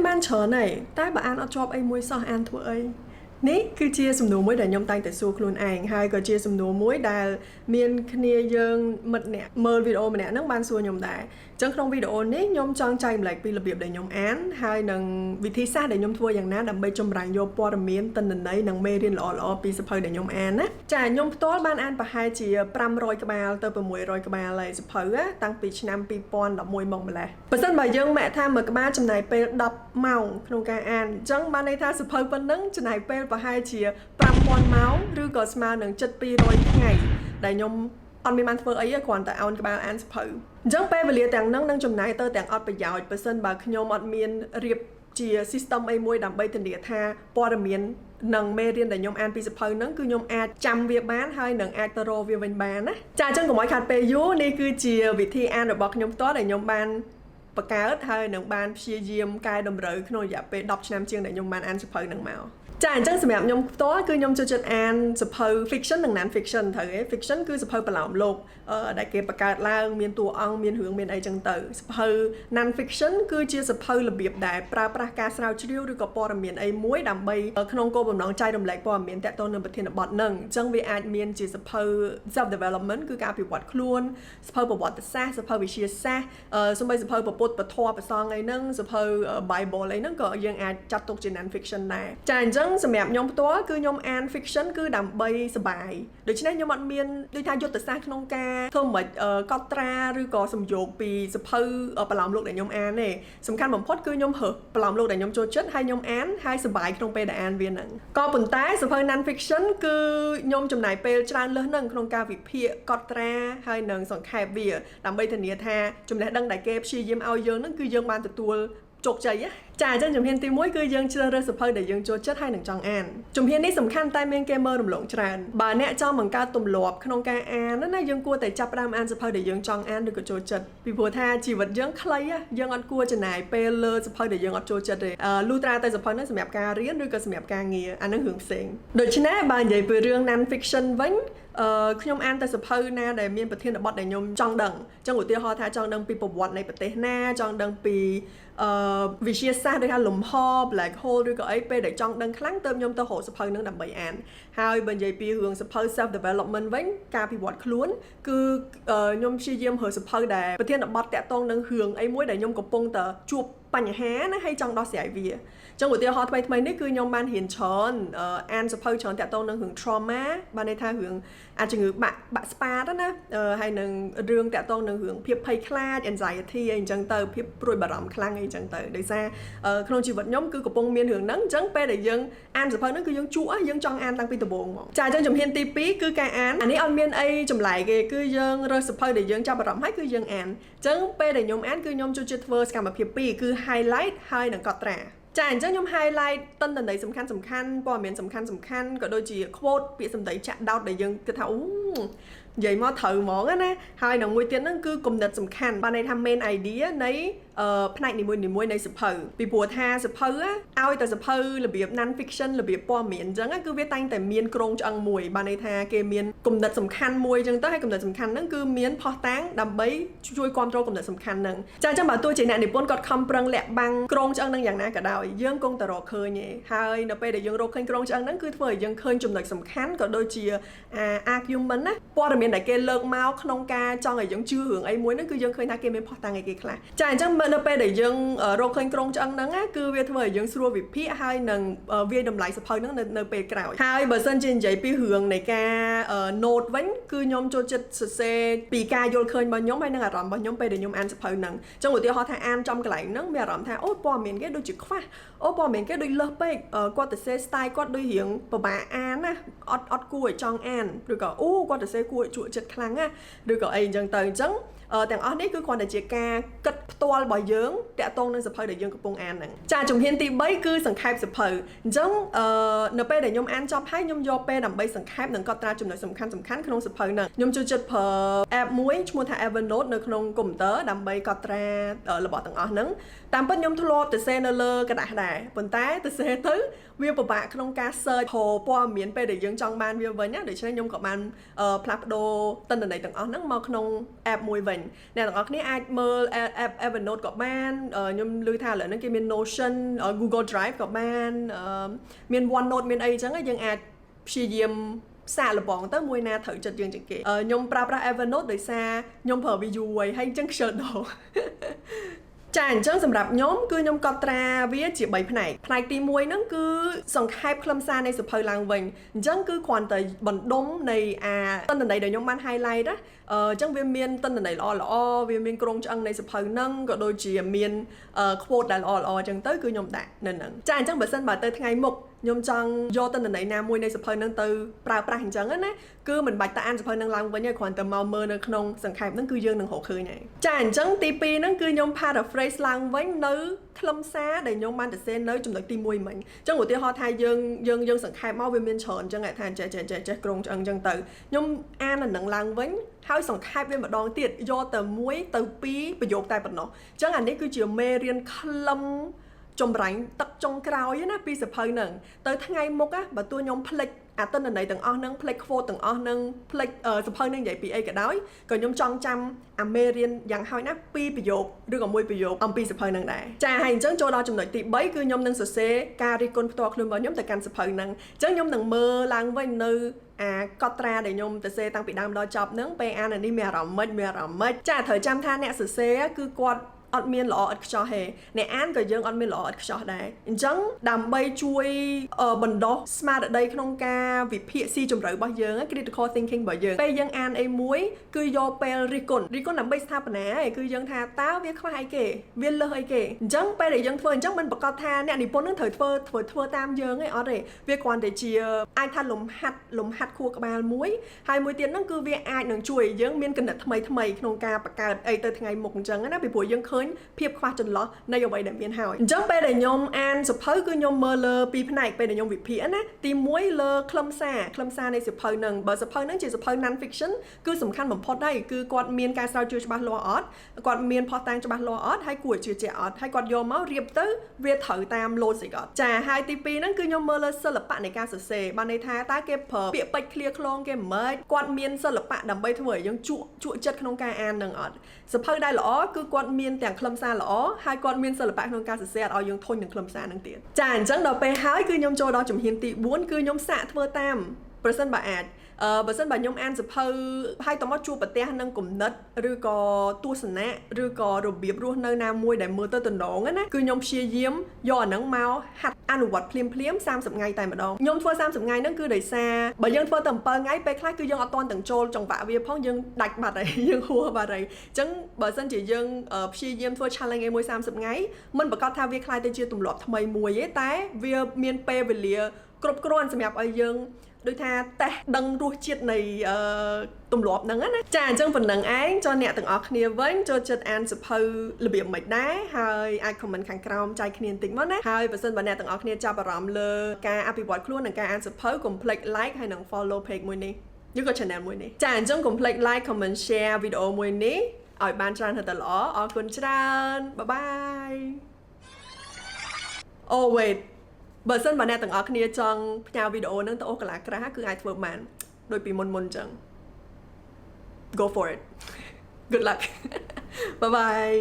ban chờ này tai bà an ở job ai muối sao an thua ấy ní cứ chia sầm nụ muối để nhom tay tại xu luôn ảnh hai có chia sầm nụ muối đà miền kia dương mật nè mơ video mà nè nước ban xu nhom đà chẳng trong video ní nhom trang chạy lại vì lập biệt để nhom án hai nằng vị thi xa để nhom thuaอย่างนั้นដើម្បីចំរាញ់យកព័ត៌មានតិន្នន័យនិងមេរៀនល្អៗពីសភៅដែលខ្ញុំអានណាចាខ្ញុំផ្ទាល់បានអានប្រហែលជា500ក្បាលទៅ600ក្បាលហើយសភៅតាំងពីឆ្នាំ2011មកម្លេះបើសិនបើយើងម៉ាក់ថាមួយក្បាលចំណាយពេល10ម៉ោងក្នុងការអានអញ្ចឹងបានន័យថាសភៅប៉ុណ្ណឹងចំណាយពេលប្រហែលជា5000ម៉ោងឬក៏ស្មើនឹង700ថ្ងៃដែលខ្ញុំអត់មានបានធ្វើអីទេគ្រាន់តែអោនក្បាលអានសភៅអញ្ចឹងពេលវេលាទាំងហ្នឹងនឹងចំណាយទៅទាំងអត់ប្រយោជន៍បើសិនបើខ្ញុំអត់មានរៀបជា system អីមួយដើម្បីធានាថាព័ត៌មាននិងមេរៀនដែលខ្ញុំអានពីសភៅហ្នឹងគឺខ្ញុំអាចចាំវាបានហើយនឹងអាចទៅរកវាវិញបានណាចាអញ្ចឹងកុំឲ្យខាត់ពេលយូរនេះគឺជាវិធីអានរបស់ខ្ញុំផ្ទាល់ដែលខ្ញុំបានបង្កើតហើយនឹងបានព្យាយាមកែតម្រូវក្នុងរយៈពេល10ឆ្នាំជាងដែលខ្ញុំបានអានសភៅហ្នឹងមកចាអញ្ចឹងសម្រាប់ខ្ញុំផ្ទាល់គឺខ្ញុំចូលចិត្តអានសភៅ fiction និង non fiction ត្រូវទេ fiction គឺសភៅប្រឡោមលោកដែលគេបង្កើតឡើងមានតួអង្គមានរឿងមានអីចឹងទៅសភៅ non fiction គឺជាសភៅរបៀបដែលប្រើប្រាស់ការស្រាវជ្រាវឬក៏ព័ត៌មានអីមួយដើម្បីក្នុងគោលបំណងចែករំលែកព័ត៌មានតាក់ទងនឹងប្រធានបទហ្នឹងអញ្ចឹងវាអាចមានជាសភៅ self development គឺការអភិវឌ្ឍខ្លួនសភៅប្រវត្តិសាស្ត្រសភៅវិទ្យាសាស្ត្រសូម្បីសភៅពុទ្ធពធប្រសងអីហ្នឹងសភៅ Bible អីហ្នឹងក៏យើងអាចចាត់ទុកជា non fiction ដែរចាអញ្ចឹងសម្រាប់ខ្ញុំផ្ទាល់គឺខ្ញុំអាន fiction គឺដើម្បីសប្បាយដូច្នេះខ្ញុំអត់មានដូចថាយុទ្ធសាស្ត្រក្នុងការធ្វើមិនកត់ត្រាឬក៏សំយោគពីសភៅប្រឡោមលោកដែលខ្ញុំអានទេសំខាន់បំផុតគឺខ្ញុំរើសប្រឡោមលោកដែលខ្ញុំចូលចិត្តហើយខ្ញុំអានហើយសប្បាយក្នុងពេលដែលអានវាហ្នឹងក៏ប៉ុន្តែសភៅ non fiction គឺខ្ញុំចំណាយពេលច្រើនលើសហ្នឹងក្នុងការវិភាគកត់ត្រាហើយនឹងសង្ខេបវាដើម្បីធានាថាចំណេះដឹងដែលគេព្យាយាមឲ្យយើងហ្នឹងគឺយើងបានទទួលជោគជ័យចាអញ្ចឹងជំហានទី1គឺយើងជ្រើសរើសសភៅដែលយើងចូលចិត្តហើយនឹងចង់អានជំហាននេះសំខាន់តែមានគេមើលរំលងច្រើនបើអ្នកចង់បង្កើតទម្លាប់ក្នុងការអានណាយើងគួរតែចាប់ផ្ដើមអានសភៅដែលយើងចង់អានឬក៏ចូលចិត្តពីព្រោះថាជីវិតយើងខ្លីយើងអត់គួរចំណាយពេលលើសភៅដែលយើងអត់ចូលចិត្តទេលុះត្រាតែសភៅហ្នឹងសម្រាប់ការរៀនឬក៏សម្រាប់ការងារអានឹងរឿងផ្សេងដូច្នេះបើនិយាយពីរឿង non fiction វិញខ្ញុំអានតែសភៅណាដែលមានប្រធានបទដែលខ្ញុំចង់ដឹងអញ្ចឹងឧទាហរណ៍ថាចង់ដឹងពីប្រវត្តិនៃប្រទេសណាចង់ដឹងពីវិទ្យាសាស្ត្រដូចថាលំហ black hole ឬក៏អីពេលដែលចង់ដឹងខ្លាំងទៅខ្ញុំទៅរកសភៅហ្នឹងដើម្បីអានហើយបើនិយាយពីរឿងសភៅ self development វិញការពិវត្តខ្លួនគឺខ្ញុំព្យាយាមរកសភៅដែលប្រធានបទតាក់ទងនឹងរឿងអីមួយដែលខ្ញុំកំពុងតែជួបបញ្ហាណាហើយចង់ដោះស្រាយវាចឹងឧទាហរណ៍ថ្មីៗនេះគឺខ្ញុំបានរៀនច្រើនអានសភៅច្រើនតាក់ទងនឹងរឿង trauma បានន័យថារឿងអាចជំងឺបាក់ស្បាតណាហើយនឹងរឿងតាក់ទងនឹងរឿងភាពភ័យខ្លាច anxiety អីចឹងទៅភាពព្រួយបារម្ភខ្លាំងអីចឹងទៅដោយសារក្នុងជីវិតខ្ញុំគឺកំពុងមានរឿងហ្នឹងអញ្ចឹងពេលដែលយើងអានសភៅហ្នឹងគឺយើងជក់យើងចង់អានតាំងពីដំបូងហ្មងចាអញ្ចឹងជំហានទី2គឺការអានអានេះអត់មានអីចម្លែកទេគឺយើងរើសសភៅដែលយើងចាប់អារម្មណ៍ហើយគឺយើងអានអញ្ចឹងពេលដែលខ្ញុំអានគឺខ្ញុំចូលចិត្តធ្វើសកម្មភាព2គឺ highlight ហើយនឹងកត់ត្រាចាអញ្ចឹងខ្ញុំ highlight ទិន្នន័យសំខាន់ព័ត៌មានសំខាន់ក៏ដូចជា quote ពាក្យសម្ដីចាក់ដោតដែលយើងគិតថាអូនិយាយមកត្រូវហ្មងណាហើយនឹងមួយទៀតហ្នឹងគឺគំនិតសំខាន់បានន័យថា main idea នៃផ្នែកនីមួយៗនៃសភៅពីព្រោះថាសភៅឲ្យតែសភៅរបៀប non fiction របៀបព័ត៌មានអញ្ចឹងគឺវាតែងតែមានក្រងឆ្អឹងមួយបានន័យថាគេមានគំនិតសំខាន់មួយអញ្ចឹងទៅហើយគំនិតសំខាន់ហ្នឹងគឺមានផុសតាងដើម្បីជួយគ្រប់គ្រងគំនិតសំខាន់ហ្នឹងចាអញ្ចឹងបើទោះជាអ្នកនិពន្ធគាត់ខំប្រឹងលាក់បាំងក្រងឆ្អឹងហ្នឹងយ៉ាងណាក៏ដោយយើងគង់តែរកឃើញឯងហើយនៅពេលដែលយើងរកឃើញក្រងឆ្អឹងហ្នឹងគឺធ្វើឲ្យយើងឃើញចំណុចសំខាន់ក៏ដូចជា argument ណាព័ត៌មានដែលគេលើកមកក្នុងការចង់ឲ្យយើងជឿរឿងអីមួយហ្នឹងគឺយើងឃើញថាគេមានផុសតាងអីគេខ្លះចាអញ្ចឹងនៅពេលដែលយើងរកឃើញក្រងឆ្អឹងហ្នឹងគឺវាធ្វើឲ្យយើងស្រួលវិភាគហើយនឹងវាយតម្លៃសភៅហ្នឹងនៅពេលក្រោយហើយបើសិនជានិយាយពីរឿងនៃការ note វិញគឺខ្ញុំចូលចិត្តសរសេរពីការយល់ឃើញរបស់ខ្ញុំហើយនឹងអារម្មណ៍របស់ខ្ញុំពេលដែលខ្ញុំអានសភៅហ្នឹងអញ្ចឹងឧទាហរណ៍ថាអានចំកន្លែងហ្នឹងមានអារម្មណ៍ថាអូព័ត៌មានគេដូចជាខ្វះអូព័ត៌មានគេដូចលើសពេកគាត់ទៅសេ style គាត់ដូចរៀងពិបាកអានណាអត់គួរឲ្យចង់អានឬក៏អូគាត់ទៅសេគួរឲ្យជក់ចិត្តខ្លាំងណាឬក៏អីអញ្ចឹងទៅអញ្ចឹងទាំងអស់នេះគឺគ្រាន់តែជាការគិតផ្ទាល់របស់យើងតាក់ទងនឹងសភៅដែលយើងកំពុងអានហ្នឹងចាជំហានទី3គឺសង្ខេបសភៅអញ្ចឹងនៅពេលដែលខ្ញុំអានចប់ហើយខ្ញុំយកពេលដើម្បីសង្ខេបនិងកត់ត្រាចំណុចសំខាន់ក្នុងសភៅហ្នឹងខ្ញុំចូលចិត្តប្រើ app មួយឈ្មោះថា Evernote នៅក្នុងកុំព្យូទ័រដើម្បីកត់ត្រារបស់ទាំងអស់ហ្នឹងតាមពិតខ្ញុំធ្លាប់ទៅសេនៅលើกระดาษដែរប៉ុន្តែទៅសេទៅវាពិបាកក្នុងការ search ព័ត៌មានពេលដែលយើងចង់បានវាវិញណាដូច្នេះខ្ញុំក៏បានផ្លាស់ប្ដូរទិន្នន័យទាំងអស់ហ្នឹងមកក្នុង app មួយវិញ nè tụi nó ai mơ app Evernote của bạn nhưng lưu thà lại nó kia miền Notion Google Drive của bạn miền OneNote miền ấy chẳng ấy dân ai sử dụng xa là bọn tới mùi na thử chật dương chẳng kì nhung pra Evernote đời xa nhung phở vì dù ấy hay chẳng sợ đồ Chàng chẳng sầm rạp nhóm cứ nhóm có tra viết chỉ 7 này tí mùi nó cứ dòng khai khâm xa này sụp hơi làng vệnh chẳng cứ khoản tới bẩn đông này tân này để nhóm ban highlight đó chẳng viên miên tân này lo viên miên krong chẳng này sụp hơi nâng gọi đôi chỉ miên quote là lo chẳng tới cứ nhóm đạt nên nâng chàng chẳng bởi sân bà tới ngày mục nhóm chẳng do tân này nam mùi này sụp hơi nâng từ pra hình chẳng á cứ mình bạch ta ăn sụp hơi nâng lăng với nhau khoản tới màu mơ nâng không dòng khai nó cứ dương nâng hộ khơi này chàng chẳng TP nó cứ nhóm paraphrase lăng với nữ khâm xa để nhóm ban để nơi chúng ta tìm mùi mình trong một tiêu ho thay dương sẵn khai mau về miền tròn cho ngại than trẻ krong chân chân tự nhóm an là nặng lăng với hai sẵn khai về một đòn tiệt do tờ muối tờ pi bị dột tay bật nó chẳng hạn đấy cứ chiều mê riêng khâm trong rảnh tập trong cao với nó pi sập hơi nặng tới tháng ngày một á bà tôi nhóm plek tên là này từng o nâng plek vô từng o nâng plek sập hơi nâng vậy pi cái đói còn nhóm trong trăm American dạng hai nắp pi bị dột đưa còn mùi bị dột ông pi sập hơi nâng đại trà hành chẳng cho đó trong nội tị bấy cứ nhóm nâng sờ xe cari con to luôn vào nhóm tại can sập hơi nâng chẳng nhóm nâng mơ lang với nữ Cotra để nhóm tại xe tăng bị đam đo chọc nướng pa này đi mẹ rầm mất trà thời trăm than nè sờ xe cứ quạt ọt miên lọ ọt cho hề nè án có dương ọt miên lọ ọt cho đấy chẳng đàm bay chui bần đó smart ở đây không ca vì phía si trồng rẫy bao giờ critical thinking bao giờ bây dân an ấy muối cứ do pel ricon làm bay tháp nè cứ dân tha táo viết khoai kể viên lơ hay kể chẳng bây để dân phơi chẳng mình bật tha nè đi bốn nước thời phơi tam dương ấy ở đây việc quan để chia ai tha lùm hạt khua các bà muối hai muối tiền nó cứ việc ai nâng chui dân miên cần đặt thầm không ca bạc cả ấy tới ngày một chẳng á bị buổi dân khơi phiệp khoa chân lọ này vậy để miền hào chẳng bây để nhom an sập hơi cứ nhom mơ lơ pi này bây để nhom việc phiến á tìm muối lơ khâm xa này sập hơi nâng bờ sập hơi nâng chỉ sập hơi non fiction cứ sầm khăn bẩm pot đây cứ quạt miền ca sao chưa cho ban lo ớt quạt miền pot tang cho ban lo ớt hay củi chưa trẻ ớt hay quạt vô máu riệp tới việc thử tam lô gì gọt trà hai tivi nó cứ nhom mơ lơ sơ lập bạn này ca sờ sề ban này tha ta kẹp phở bịa bạch clear clone cái mới quạt miền sơ lập bạn đầm bay thôi nhưng chuột chất không ca an nâng ớt sập hơi đây lõ cứ quạt miền tàng khâm xa lõ hai con miên sơ là bạnក្នុងការសរសេរឲ្យយើងធុញនឹងខ្លឹមសារនឹងទៀតចាអញ្ចឹងដល់ពេលហើយគឺខ្ញុំចូលដល់ជំហានទី4គឺខ្ញុំសាកធ្វើតាមប្រសិនបើអាចបើសិនបើខ្ញុំអានសភៅហើយតមកជួបប្រទេសនឹងគំនិតឬក៏ទស្សនៈឬក៏របៀបរស់នៅណាមួយដែលមើលទៅតំណងណាគឺខ្ញុំព្យាយាមយកអាហ្នឹងមកហាត់អនុវត្តភ្លាម30ថ្ងៃតែម្ដងខ្ញុំធ្វើ30ថ្ងៃហ្នឹងគឺដោយសារបើយើងធ្វើតែ7ថ្ងៃពេលខ្លះគឺយើងអត់ទាន់ទាំងចូលចង្វាក់វាផងយើងដាច់បាត់ហើយយើងហួសបាត់ហើយអញ្ចឹងបើសិនជាយើងព្យាយាមធ្វើ challenge មួយ30ថ្ងៃមិនប្រកាសថាវាខ្លាយទៅជាទម្លាប់ថ្មីមួយទេតែវាមានពេលវេលាគ្រប់គ្រាន់សម្រាប់ឲ្យយើងដូចថាតេះដឹងរសជាតិនៃទម្លាប់ហ្នឹងណាចាអញ្ចឹងប៉ុណ្ណឹងឯងchoអ្នកទាំងអស់គ្នាវិញចូលចិត្តអានសភៅរបៀបមិនដែរហើយអាច comment ខាងក្រោមចែកគ្នាបន្តិចមកណាហើយបើសិនបើអ្នកទាំងអស់គ្នាចាប់អារម្មណ៍លើការអភិវឌ្ឍខ្លួននិងការអានសភៅកុំភ្លេច like ហើយនិង follow page មួយនេះឬក៏ channel មួយនេះចាអញ្ចឹងកុំភ្លេច like comment share វីដេអូមួយនេះឲ្យបានច្រើនទៅល្អអរគុណច្រើន bye bye oh waitបើសិនបើអ្នកទាំងអស់គ្នាចង់ផ្ញើវីដេអូហ្នឹងទៅអូកាឡាក្រាស់គឺអាចធ្វើបានដូចពីមុនអញ្ចឹង go for it good luck bye bye